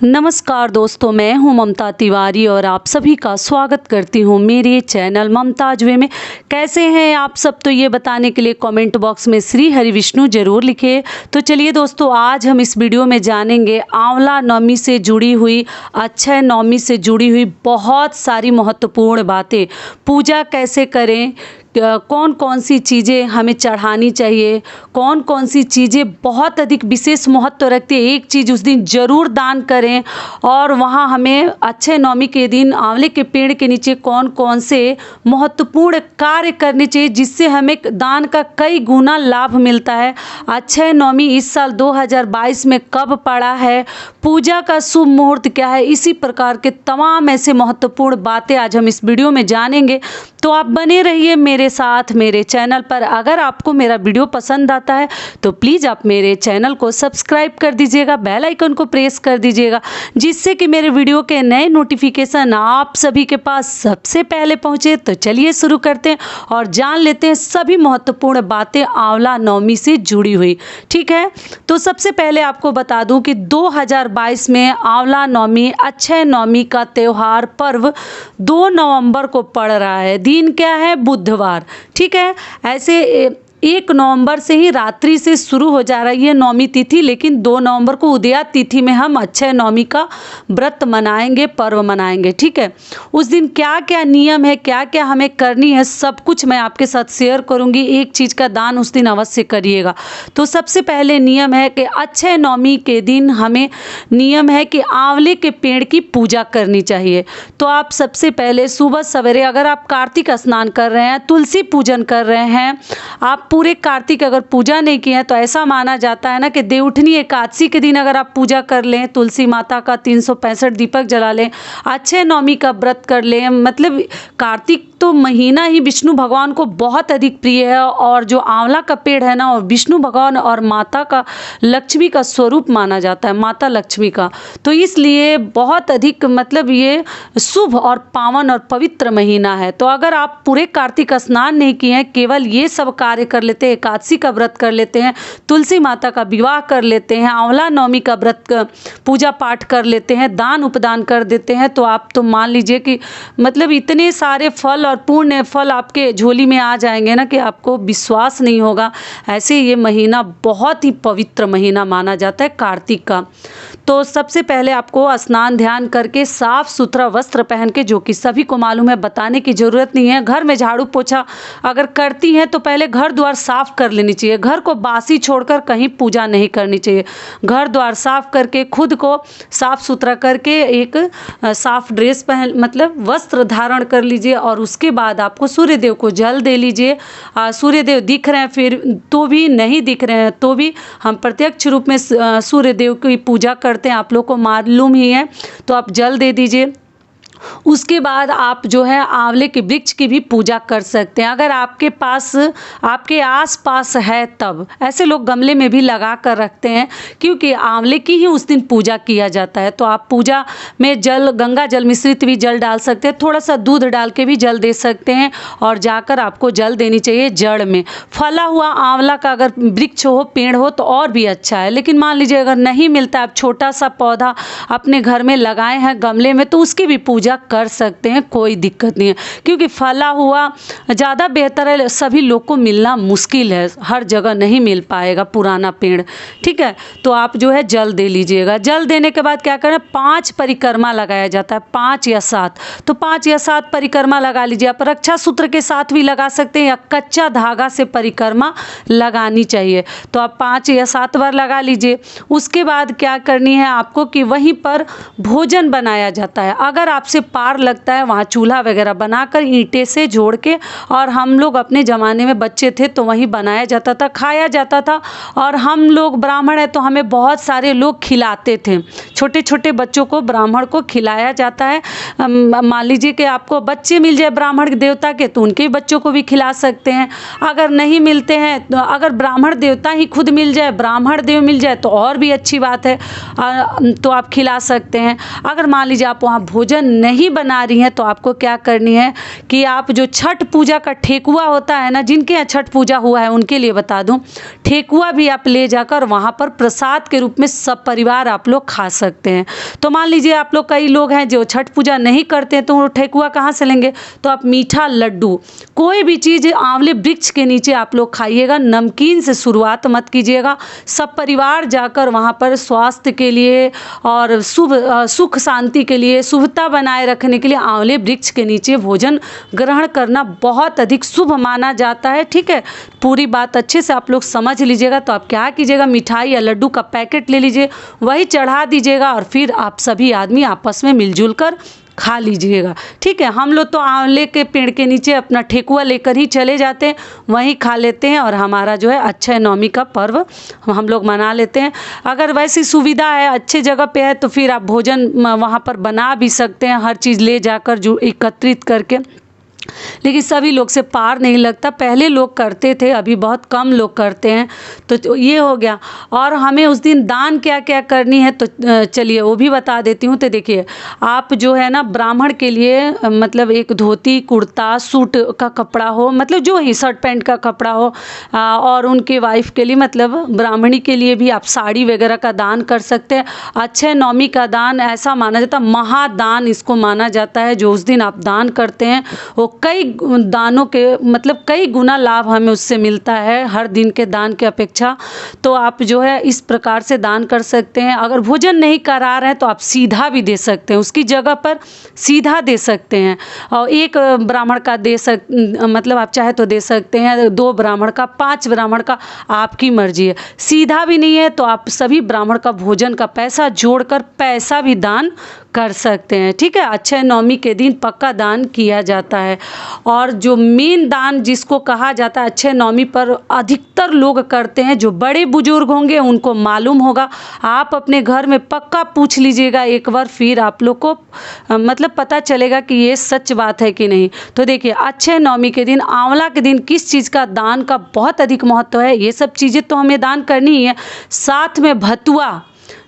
नमस्कार दोस्तों, मैं हूं ममता तिवारी और आप सभी का स्वागत करती हूं मेरे चैनल ममताज वे में। कैसे हैं आप सब, तो ये बताने के लिए कमेंट बॉक्स में श्री हरि विष्णु जरूर लिखिए। तो चलिए दोस्तों, आज हम इस वीडियो में जानेंगे आंवला नवमी से जुड़ी हुई, अक्षय नवमी से जुड़ी हुई बहुत सारी महत्वपूर्ण बातें। पूजा कैसे करें, कौन कौन सी चीज़ें हमें चढ़ानी चाहिए, कौन कौन सी चीज़ें बहुत अधिक विशेष महत्व रखती है, एक चीज़ उस दिन ज़रूर दान करें। और वहाँ हमें अक्षय नवमी के दिन आंवले के पेड़ के नीचे कौन कौन से महत्वपूर्ण कार्य करने चाहिए जिससे हमें दान का कई गुना लाभ मिलता है। अक्षय नवमी इस साल 2022 में कब पड़ा है, पूजा का शुभ मुहूर्त क्या है, इसी प्रकार के तमाम ऐसे महत्वपूर्ण बातें आज हम इस वीडियो में जानेंगे। तो आप बने रहिए मेरे साथ मेरे चैनल पर। अगर आपको मेरा वीडियो पसंद आता है तो प्लीज़ आप मेरे चैनल को सब्सक्राइब कर दीजिएगा, बेल आइकन को प्रेस कर दीजिएगा, जिससे कि मेरे वीडियो के नए नोटिफिकेशन आप सभी के पास सबसे पहले पहुंचे। तो चलिए शुरू करते हैं और जान लेते हैं सभी महत्वपूर्ण बातें आंवला नवमी से जुड़ी हुई। ठीक है, तो सबसे पहले आपको बता दूं कि 2022 में आंवला नवमी, अक्षय नवमी का त्यौहार पर्व 2 नवंबर को पड़ रहा है। दिन क्या है, बुधवार। ठीक है, ऐसे 1 नवंबर से ही रात्रि से शुरू हो जा रही है नवमी तिथि, लेकिन 2 नवंबर को उदया तिथि में हम अक्षय नवमी का व्रत मनाएंगे, पर्व मनाएंगे। ठीक है, उस दिन क्या क्या नियम है, क्या क्या हमें करनी है, सब कुछ मैं आपके साथ शेयर करूंगी। एक चीज़ का दान उस दिन अवश्य करिएगा। तो सबसे पहले नियम है कि अक्षय नवमी के दिन हमें नियम है कि आंवले के पेड़ की पूजा करनी चाहिए। तो आप सबसे पहले सुबह सवेरे, अगर आप कार्तिक स्नान कर रहे हैं, तुलसी पूजन कर रहे हैं, आप पूरे कार्तिक अगर पूजा नहीं की है तो ऐसा माना जाता है ना कि देवउठनी एकादशी के दिन अगर आप पूजा कर लें, तुलसी माता का 365 दीपक जला लें, अक्षय नवमी का व्रत कर लें, मतलब कार्तिक तो महीना ही विष्णु भगवान को बहुत अधिक प्रिय है। और जो आंवला का पेड़ है ना, और विष्णु भगवान और माता का, लक्ष्मी का स्वरूप माना जाता है, माता लक्ष्मी का। तो इसलिए बहुत अधिक मतलब ये शुभ और पावन और पवित्र महीना है। तो अगर आप पूरे कार्तिक स्नान नहीं किए हैं, केवल ये सब कार्य कर लेते हैं, एकादशी का व्रत कर लेते हैं, तुलसी माता का विवाह कर लेते हैं, आंवला नवमी का व्रत पूजा पाठ कर लेते हैं, दान उपदान कर देते हैं, तो आप तो मान लीजिए कि मतलब इतने सारे फल और पुण्य फल आपके झोली में आ जाएंगे ना कि आपको विश्वास नहीं होगा। ऐसे ये महीना बहुत ही पवित्र महीना माना जाता है कार्तिक का। तो सबसे पहले आपको स्नान ध्यान करके साफ सुथरा वस्त्र पहन के, जो कि सभी को मालूम है, बताने की ज़रूरत नहीं है, घर में झाड़ू पोछा अगर करती हैं तो पहले घर द्वार साफ कर लेनी चाहिए। घर को बासी छोड़कर कहीं पूजा नहीं करनी चाहिए। घर द्वार साफ करके, खुद को साफ सुथरा करके, एक साफ ड्रेस पहन, मतलब वस्त्र धारण कर लीजिए। और उसके बाद आपको सूर्य देव को जल दे लीजिए। सूर्य देव दिख रहे हैं फिर तो भी, नहीं दिख रहे हैं तो भी, हम प्रत्यक्ष रूप में सूर्य देव की पूजा करते हैं, आप लोग को मालूम ही है, तो आप जल दे दीजिए। उसके बाद आप जो है आंवले के वृक्ष की भी पूजा कर सकते हैं, अगर आपके पास, आपके आसपास है तब। ऐसे लोग गमले में भी लगा कर रखते हैं, क्योंकि आंवले की ही उस दिन पूजा किया जाता है। तो आप पूजा में जल, गंगा जल मिश्रित भी जल डाल सकते हैं, थोड़ा सा दूध डाल के भी जल दे सकते हैं। और जाकर आपको जल देनी चाहिए जड़ में। फला हुआ आंवला का अगर वृक्ष हो, पेड़ हो तो और भी अच्छा है। लेकिन मान लीजिए अगर नहीं मिलता, आप छोटा सा पौधा अपने घर में लगाए हैं गमले में, तो उसकी भी पूजा कर सकते हैं, कोई दिक्कत नहीं है। क्योंकि फला हुआ ज़्यादा बेहतर है, सभी लोग को मिलना मुश्किल है, हर जगह नहीं मिल पाएगा पुराना पेड़। ठीक है, तो आप जो है जल दे लीजिएगा। जल देने के बाद क्या करना, 5 परिक्रमा लगाया जाता है, 5 या 7। तो 5 या 7 परिक्रमा लगा लीजिए। आप रक्षा सूत्र के साथ भी लगा सकते हैं, या कच्चा धागा से परिक्रमा लगानी चाहिए। तो आप 5 या 7 बार लगा लीजिए। उसके बाद क्या करनी है आपको कि वहीं पर भोजन बनाया जाता है। अगर आपसे पार लगता है, वहाँ चूल्हा वगैरह बनाकर ईंटें से जोड़ के, और हम लोग अपने ज़माने में बच्चे थे तो वहीं बनाया जाता था, खाया जाता था। और हम लोग ब्राह्मण हैं तो हमें बहुत सारे लोग खिलाते थे, छोटे छोटे बच्चों को ब्राह्मण को खिलाया जाता है। मान लीजिए कि आपको बच्चे मिल जाए ब्राह्मण देवता के, तो उनके बच्चों को भी खिला सकते हैं। अगर नहीं मिलते हैं तो अगर ब्राह्मण देवता ही खुद मिल जाए, ब्राह्मण देव मिल जाए तो और भी अच्छी बात है, तो आप खिला सकते हैं। अगर मान लीजिए आप वहाँ भोजन नहीं नहीं बना रही हैं तो आपको क्या करनी है कि आप जो छठ पूजा का ठेकुआ होता है ना, जिनके यहाँ छठ पूजा हुआ है उनके लिए बता दूं, ठेकुआ भी आप ले जाकर वहाँ पर प्रसाद के रूप में सब परिवार आप लोग खा सकते हैं। तो मान लीजिए आप लोग, कई लोग हैं जो छठ पूजा नहीं करते हैं तो वो ठेकुआ कहाँ से लेंगे, तो आप मीठा लड्डू कोई भी चीज़ आंवले वृक्ष के नीचे आप लोग खाइएगा। नमकीन से शुरुआत मत कीजिएगा, सब परिवार जाकर वहाँ पर स्वास्थ्य के लिए और सुख शांति के लिए, शुभता बनाए रखने के लिए आंवले वृक्ष के नीचे भोजन ग्रहण करना बहुत अधिक शुभ माना जाता है। ठीक है, पूरी बात अच्छे से आप लोग समझ लीजिएगा। तो आप क्या कीजिएगा, मिठाई या लड्डू का पैकेट ले लीजिए, वही चढ़ा दीजिएगा और फिर आप सभी आदमी आपस में मिलजुल कर खा लीजिएगा। ठीक है, हम लोग तो आंवले के पेड़ के नीचे अपना ठेकुआ लेकर ही चले जाते हैं, वहीं खा लेते हैं और हमारा जो है अक्षय नवमी का पर्व हम लोग मना लेते हैं। अगर वैसी सुविधा है, अच्छे जगह पे है, तो फिर आप भोजन वहाँ पर बना भी सकते हैं, हर चीज़ ले जाकर जो एकत्रित करके। लेकिन सभी लोग से पार नहीं लगता, पहले लोग करते थे, अभी बहुत कम लोग करते हैं। तो ये हो गया। और हमें उस दिन दान क्या क्या करनी है तो चलिए वो भी बता देती हूँ। तो देखिए, आप जो है ना, ब्राह्मण के लिए मतलब एक धोती कुर्ता सूट का कपड़ा हो, मतलब जो ही शर्ट पैंट का कपड़ा हो, और उनके वाइफ के लिए मतलब ब्राह्मणी के लिए भी आप साड़ी वगैरह का दान कर सकते हैं। अक्षय नवमी का दान ऐसा माना जाता है, महादान इसको माना जाता है। जो उस दिन आप दान करते हैं वो कई दानों के मतलब कई गुना लाभ हमें उससे मिलता है हर दिन के दान के अपेक्षा। तो आप जो है इस प्रकार से दान कर सकते हैं। अगर भोजन नहीं करा रहे हैं तो आप सीधा भी दे सकते हैं, उसकी जगह पर सीधा दे सकते हैं। और एक ब्राह्मण का मतलब आप चाहे तो दे सकते हैं, 2 ब्राह्मण का, 5 ब्राह्मण का, आपकी मर्जी है। सीधा भी नहीं है तो आप सभी ब्राह्मण का भोजन का पैसा जोड़कर पैसा भी दान कर सकते हैं। ठीक है, अक्षय नवमी के दिन पक्का दान किया जाता है। और जो मेन दान जिसको कहा जाता है अक्षय नवमी पर अधिकतर लोग करते हैं, जो बड़े बुजुर्ग होंगे उनको मालूम होगा। आप अपने घर में पक्का पूछ लीजिएगा एक बार, फिर आप लोग को मतलब पता चलेगा कि ये सच बात है कि नहीं। तो देखिए, अक्षय नवमी के दिन, आंवला के दिन किस चीज़ का दान का बहुत अधिक महत्व है, ये सब चीज़ें तो हमें दान करनी ही है। साथ में भतुआ,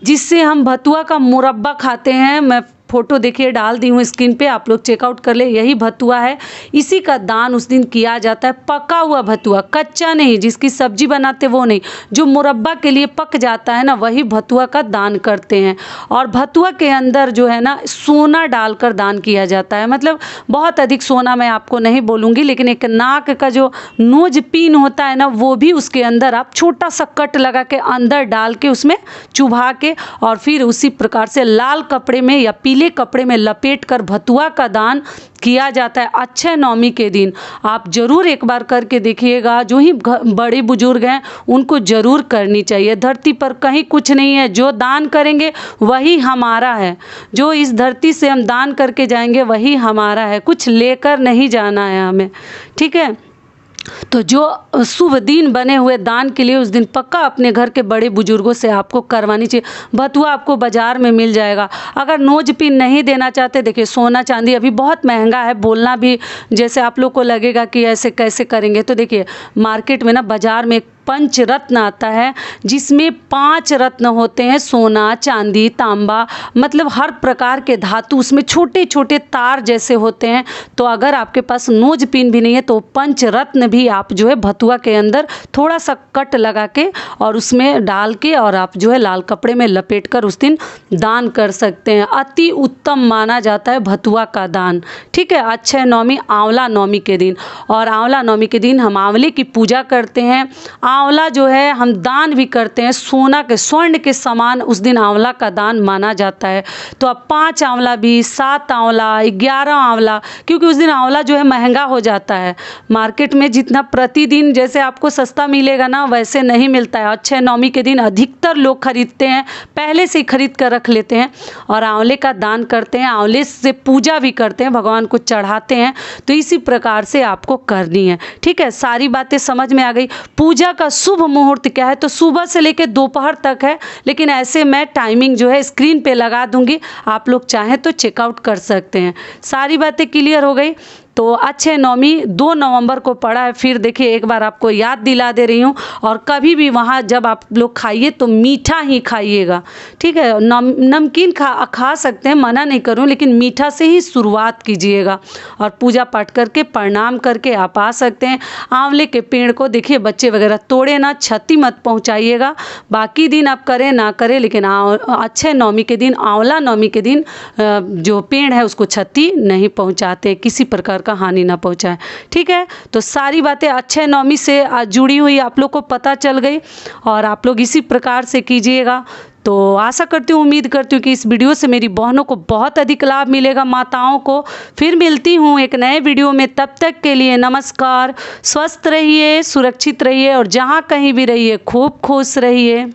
जिससे हम भतुआ का मुरब्बा खाते हैं, मैं फ़ोटो देखिए डाल दी हूँ स्क्रीन पे, आप लोग चेकआउट कर ले, यही भतुआ है। इसी का दान उस दिन किया जाता है, पका हुआ भतुआ, कच्चा नहीं, जिसकी सब्जी बनाते वो नहीं, जो मुरब्बा के लिए पक जाता है ना, वही भतुआ का दान करते हैं। और भतुआ के अंदर जो है ना सोना डालकर दान किया जाता है, मतलब बहुत अधिक सोना मैं आपको नहीं बोलूँगी, लेकिन एक नाक का जो नोज पिन होता है ना, वो भी उसके अंदर आप छोटा सा कट लगा के अंदर डाल के उसमें चुभा के और फिर उसी प्रकार से लाल कपड़े में या पीले कपड़े में लपेट कर भतुआ का दान किया जाता है अक्षय नवमी के दिन। आप जरूर एक बार करके देखिएगा, जो ही बड़े बुजुर्ग हैं उनको जरूर करनी चाहिए। धरती पर कहीं कुछ नहीं है, जो दान करेंगे वही हमारा है, जो इस धरती से हम दान करके जाएंगे वही हमारा है, कुछ लेकर नहीं जाना है हमें। ठीक है, तो जो शुभ दिन बने हुए दान के लिए उस दिन पक्का अपने घर के बड़े बुजुर्गों से आपको करवानी चाहिए। भतुआ आपको बाज़ार में मिल जाएगा। अगर नोज पिन नहीं देना चाहते, देखिए सोना चांदी अभी बहुत महंगा है, बोलना भी जैसे आप लोग को लगेगा कि ऐसे कैसे करेंगे, तो देखिए मार्केट में ना, बाज़ार में पंच रत्न आता है, जिसमें 5 रत्न होते हैं, सोना चांदी तांबा, मतलब हर प्रकार के धातु, उसमें छोटे छोटे तार जैसे होते हैं। तो अगर आपके पास नोज पिन भी नहीं है तो पंच रत्न भी आप जो है भतुआ के अंदर थोड़ा सा कट लगा के और उसमें डाल के और आप जो है लाल कपड़े में लपेट कर उस दिन दान कर सकते हैं। अति उत्तम माना जाता है भतुआ का दान। ठीक है, अक्षय नवमी आंवला नवमी के दिन, और आंवला नवमी के दिन हम आंवले की पूजा करते हैं। आंवला जो है हम दान भी करते हैं, सोना के स्वर्ण के समान उस दिन आंवला का दान माना जाता है। तो अब 5 आंवला भी, 7 आंवला, 11 आंवला, क्योंकि उस दिन आंवला जो है महंगा हो जाता है मार्केट में। जितना प्रतिदिन जैसे आपको सस्ता मिलेगा ना, वैसे नहीं मिलता है। अक्षय नवमी के दिन अधिकतर लोग खरीदते हैं, पहले से ही खरीद कर रख लेते हैं और आंवले का दान करते हैं, आंवले से पूजा भी करते हैं, भगवान को चढ़ाते हैं। तो इसी प्रकार से आपको करनी है। ठीक है, सारी बातें समझ में आ गई। पूजा का शुभ मुहूर्त क्या है, तो सुबह से लेकर दोपहर तक है, लेकिन ऐसे मैं टाइमिंग जो है स्क्रीन पे लगा दूंगी, आप लोग चाहें तो चेकआउट कर सकते हैं। सारी बातें क्लियर हो गई। तो अक्षय नवमी 2 नवंबर को पड़ा है। फिर देखिए एक बार आपको याद दिला दे रही हूँ, और कभी भी वहाँ जब आप लोग खाइए तो मीठा ही खाइएगा, ठीक है। नमकीन खा सकते हैं, मना नहीं करूँ, लेकिन मीठा से ही शुरुआत कीजिएगा। और पूजा पाठ करके प्रणाम करके आप आ सकते हैं। आंवले के पेड़ को देखिए बच्चे वगैरह तोड़े ना, क्षति मत पहुँचाइएगा। बाकी दिन आप करें ना करें, लेकिन अक्षय नवमी के दिन, आंवला नवमी के दिन जो पेड़ है उसको क्षति नहीं पहुंचाते, किसी प्रकार का हानि ना पहुंचाए, ठीक है। तो सारी बातें अक्षय नवमी से जुड़ी हुई आप लोग को पता चल गई, और आप लोग इसी प्रकार से कीजिएगा। तो आशा करती हूँ, उम्मीद करती हूँ कि इस वीडियो से मेरी बहनों को बहुत अधिक लाभ मिलेगा, माताओं को। फिर मिलती हूँ एक नए वीडियो में, तब तक के लिए नमस्कार। स्वस्थ रहिए, सुरक्षित रहिए, और जहाँ कहीं भी रहिए खूब खुश रहिए।